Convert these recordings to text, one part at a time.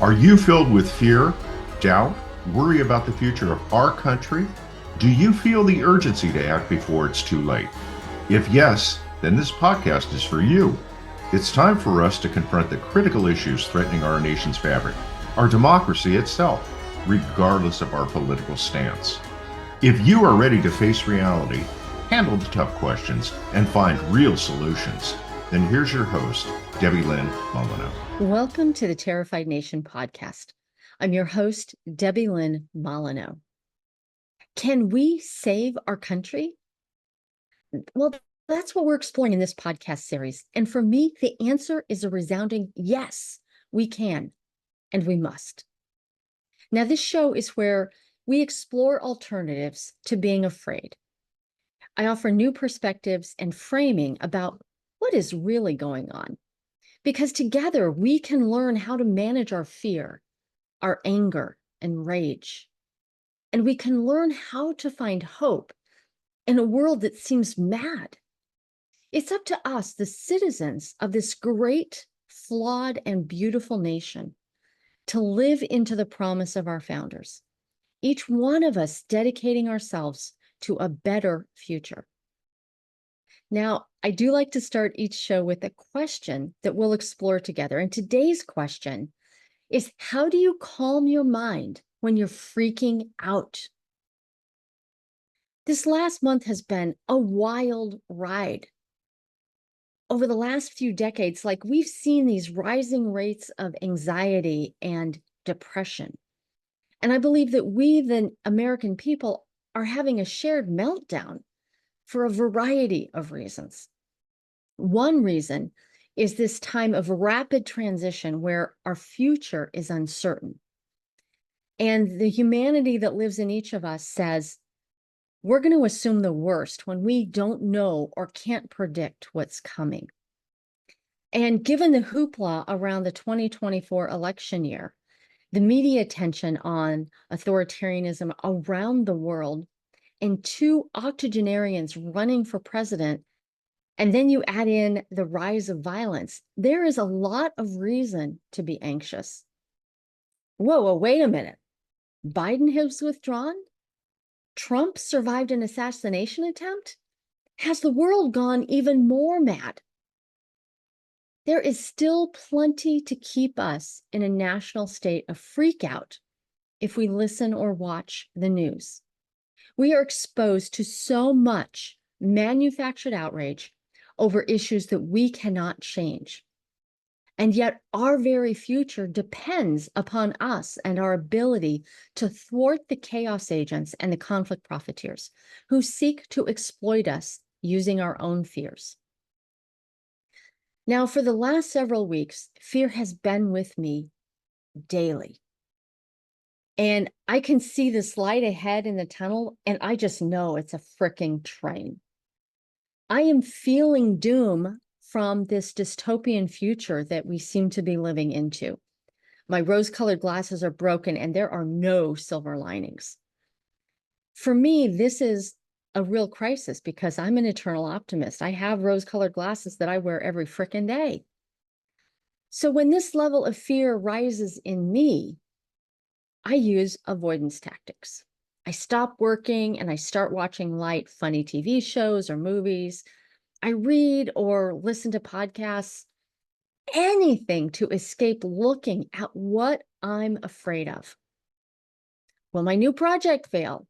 Are you filled with fear, doubt, worry about the future of our country? Do you feel the urgency to act before it's too late? If yes, then this podcast is for you. It's time for us to confront the critical issues threatening our nation's fabric, our democracy itself, regardless of our political stance. If you are ready to face reality, handle the tough questions, and find real solutions, then here's your host, Debilyn. Welcome to the Terrified Nation podcast. I'm your host, Debilyn. Can we save our country? Well, that's what we're exploring in this podcast series. And for me, the answer is a resounding yes, we can and we must. Now, this show is where we explore alternatives to being afraid. I offer new perspectives and framing about what is really going on. Because together we can learn how to manage our fear, our anger, and rage. And we can learn how to find hope in a world that seems mad. It's up to us, the citizens of this great, flawed, and beautiful nation, to live into the promise of our founders, each one of us dedicating ourselves to a better future. Now, I do like to start each show with a question that we'll explore together. And today's question is, how do you calm your mind when you're freaking out? This last month has been a wild ride. Over the last few decades, we've seen these rising rates of anxiety and depression. And I believe that we, the American people, are having a shared meltdown for a variety of reasons. One reason is this time of rapid transition where our future is uncertain. And the humanity that lives in each of us says, we're going to assume the worst when we don't know or can't predict what's coming. And given the hoopla around the 2024 election year, the media attention on authoritarianism around the world, and two octogenarians running for president, and then you add in the rise of violence, there is a lot of reason to be anxious. Whoa, wait a minute. Biden has withdrawn? Trump survived an assassination attempt? Has the world gone even more mad? There is still plenty to keep us in a national state of freak out if we listen or watch the news. We are exposed to so much manufactured outrage over issues that we cannot change. And yet our very future depends upon us and our ability to thwart the chaos agents and the conflict profiteers who seek to exploit us using our own fears. Now, for the last several weeks, fear has been with me daily. And I can see this light ahead in the tunnel, and I just know it's a fricking train. I am feeling doom from this dystopian future that we seem to be living into. My rose-colored glasses are broken, and there are no silver linings. For me, this is a real crisis because I'm an eternal optimist. I have rose-colored glasses that I wear every frickin' day. So when this level of fear rises in me, I use avoidance tactics. I stop working and I start watching light, funny TV shows or movies. I read or listen to podcasts, anything to escape looking at what I'm afraid of. Will my new project fail?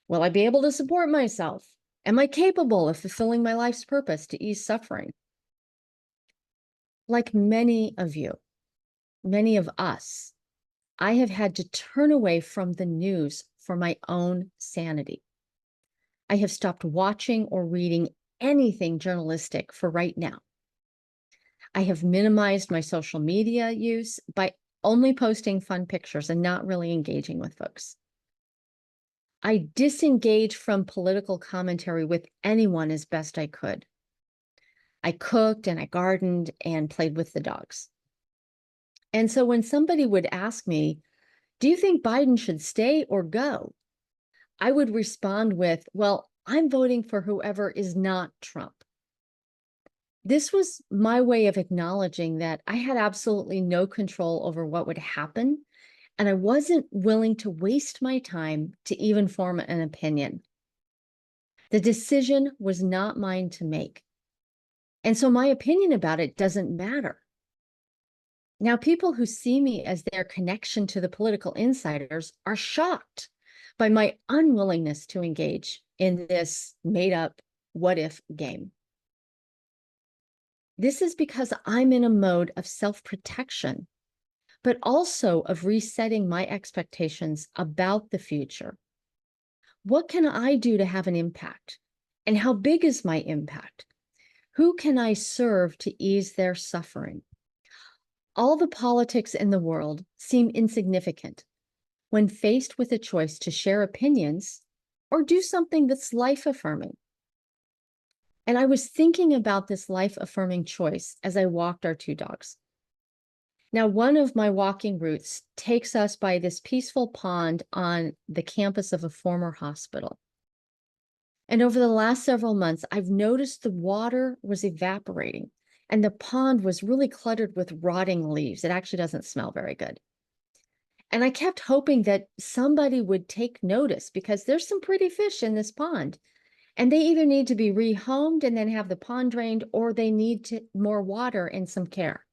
Will I be able to support myself? Am I capable of fulfilling my life's purpose to ease suffering? Like many of you, many of us, I have had to turn away from the news for my own sanity. I have stopped watching or reading anything journalistic for right now. I have minimized my social media use by only posting fun pictures and not really engaging with folks. I disengaged from political commentary with anyone as best I could. I cooked and I gardened and played with the dogs. And so when somebody would ask me, do you think Biden should stay or go? I would respond with, well, I'm voting for whoever is not Trump. This was my way of acknowledging that I had absolutely no control over what would happen, and I wasn't willing to waste my time to even form an opinion. The decision was not mine to make. And so my opinion about it doesn't matter. Now, people who see me as their connection to the political insiders are shocked by my unwillingness to engage in this made up what if game. This is because I'm in a mode of self-protection, but also of resetting my expectations about the future. What can I do to have an impact? And how big is my impact? Who can I serve to ease their suffering? All the politics in the world seem insignificant when faced with a choice to share opinions or do something that's life-affirming. And I was thinking about this life-affirming choice as I walked our two dogs. Now, one of my walking routes takes us by this peaceful pond on the campus of a former hospital. And over the last several months, I've noticed the water was evaporating and the pond was really cluttered with rotting leaves. It actually doesn't smell very good. And I kept hoping that somebody would take notice because there's some pretty fish in this pond. And they either need to be rehomed and then have the pond drained, or they need more water and some care.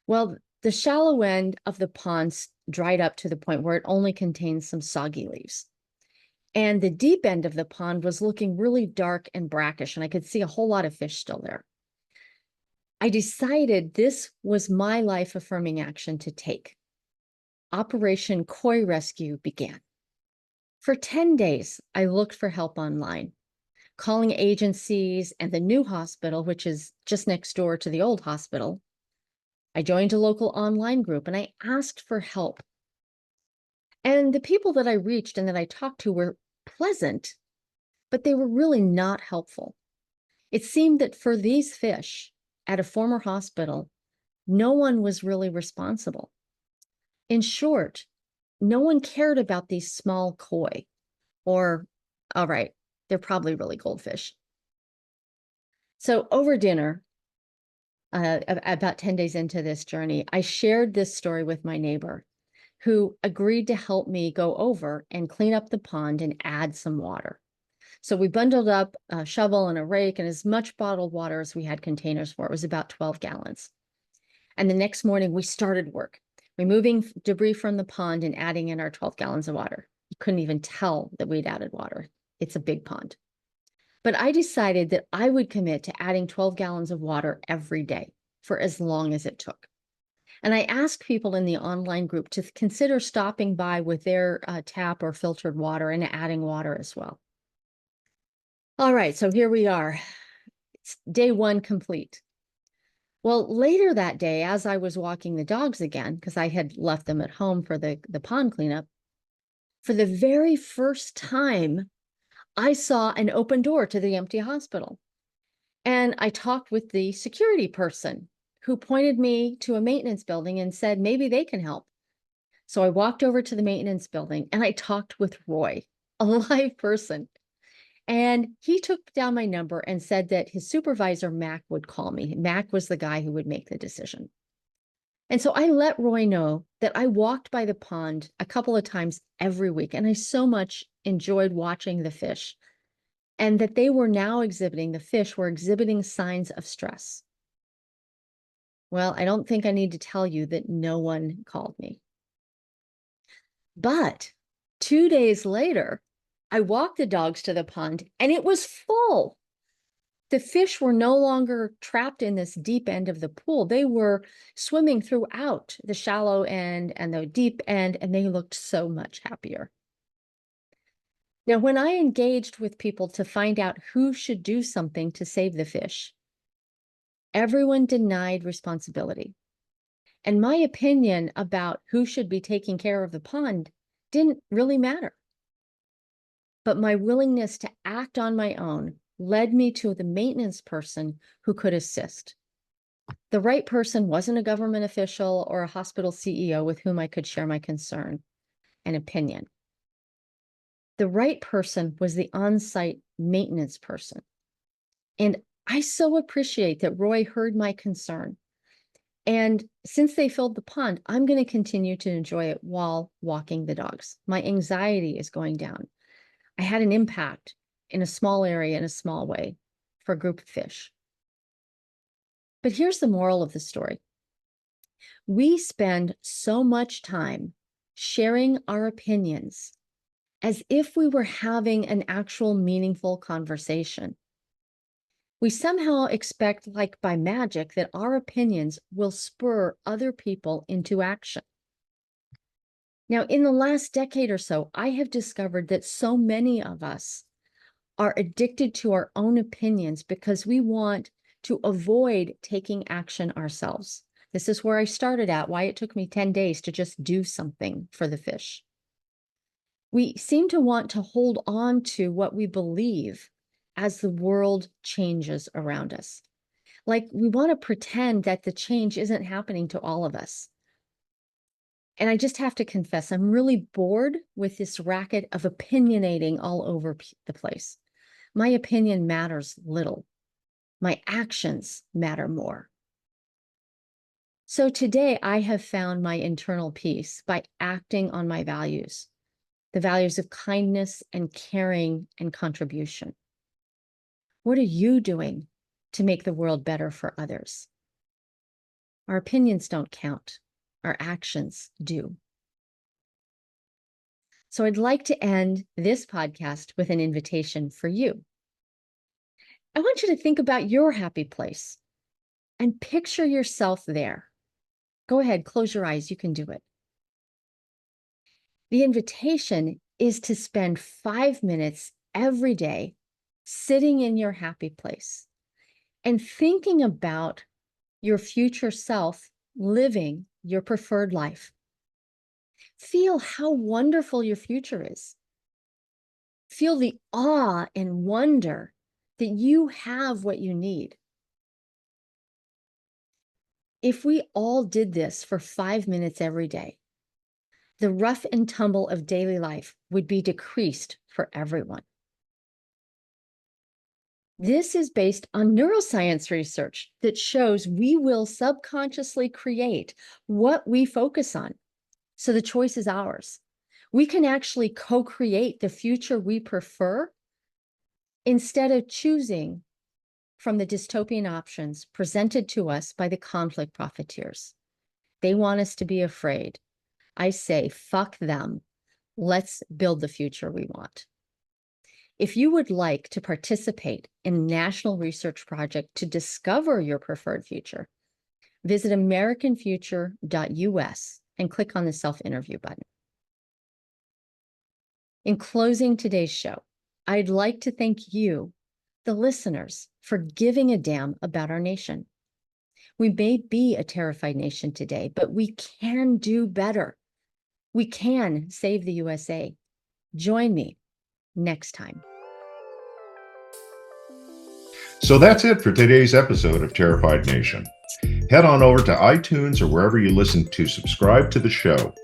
Well, the shallow end of the pond dried up to the point where it only contains some soggy leaves. And the deep end of the pond was looking really dark and brackish, and I could see a whole lot of fish still there. I decided this was my life-affirming action to take. Operation Koi Rescue began. For 10 days, I looked for help online, calling agencies and the new hospital, which is just next door to the old hospital. I joined a local online group and I asked for help. And the people that I reached and that I talked to were pleasant, but they were really not helpful. It seemed that for these fish at a former hospital, no one was really responsible. In short, no one cared about these small koi, or, all right, they're probably really goldfish. So over dinner, about 10 days into this journey, I shared this story with my neighbor who agreed to help me go over and clean up the pond and add some water. So we bundled up a shovel and a rake and as much bottled water as we had containers for. It was about 12 gallons. And the next morning we started work, removing debris from the pond and adding in our 12 gallons of water. You couldn't even tell that we'd added water. It's a big pond. But I decided that I would commit to adding 12 gallons of water every day for as long as it took. And I asked people in the online group to consider stopping by with their tap or filtered water and adding water as well. All right, so here we are. It's day one complete. Well, later that day, as I was walking the dogs again, because I had left them at home for the pond cleanup, for the very first time, I saw an open door to the empty hospital. And I talked with the security person who pointed me to a maintenance building and said, maybe they can help. So I walked over to the maintenance building and I talked with Roy, a live person. And he took down my number and said that his supervisor, Mac, would call me. Mac was the guy who would make the decision. And so I let Roy know that I walked by the pond a couple of times every week, and I so much enjoyed watching the fish, and that they were now exhibiting, the fish were exhibiting signs of stress. Well, I don't think I need to tell you that no one called me. But 2 days later, I walked the dogs to the pond and it was full. The fish were no longer trapped in this deep end of the pool. They were swimming throughout the shallow end and the deep end, and they looked so much happier. Now, when I engaged with people to find out who should do something to save the fish, everyone denied responsibility. And my opinion about who should be taking care of the pond didn't really matter. But my willingness to act on my own led me to the maintenance person who could assist. The right person wasn't a government official or a hospital CEO with whom I could share my concern and opinion. The right person was the on-site maintenance person. And I so appreciate that Roy heard my concern. And since they filled the pond, I'm going to continue to enjoy it while walking the dogs. My anxiety is going down. I had an impact in a small area in a small way for a group of fish. But here's the moral of the story. We spend so much time sharing our opinions as if we were having an actual meaningful conversation. We somehow expect, like by magic, that our opinions will spur other people into action. Now, in the last decade or so, I have discovered that so many of us are addicted to our own opinions because we want to avoid taking action ourselves. This is where I started at, why it took me 10 days to just do something for the fish. We seem to want to hold on to what we believe as the world changes around us. Like we want to pretend that the change isn't happening to all of us. And I just have to confess, I'm really bored with this racket of opinionating all over the place. My opinion matters little. My actions matter more. So today I have found my internal peace by acting on my values, the values of kindness and caring and contribution. What are you doing to make the world better for others? Our opinions don't count. Our actions do. So I'd like to end this podcast with an invitation for you. I want you to think about your happy place and picture yourself there. Go ahead, close your eyes. You can do it. The invitation is to spend 5 minutes every day sitting in your happy place and thinking about your future self living your preferred life. Feel how wonderful your future is. Feel the awe and wonder that you have what you need. If we all did this for 5 minutes every day, the rough and tumble of daily life would be decreased for everyone. This is based on neuroscience research that shows we will subconsciously create what we focus on. So the choice is ours. We can actually co-create the future we prefer instead of choosing from the dystopian options presented to us by the conflict profiteers. They want us to be afraid. I say, fuck them. Let's build the future we want. If you would like to participate in a national research project to discover your preferred future, visit americanfuture.us and click on the self-interview button. In closing today's show, I'd like to thank you, the listeners, for giving a damn about our nation. We may be a terrified nation today, but we can do better. We can save the USA. Join me next time. So that's it for today's episode of Terrified Nation. Head on over to iTunes or wherever you listen to subscribe to the show.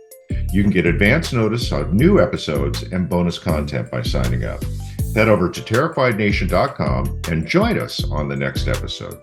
You can get advance notice of new episodes and bonus content by signing up. Head over to terrifiednation.com and join us on the next episode.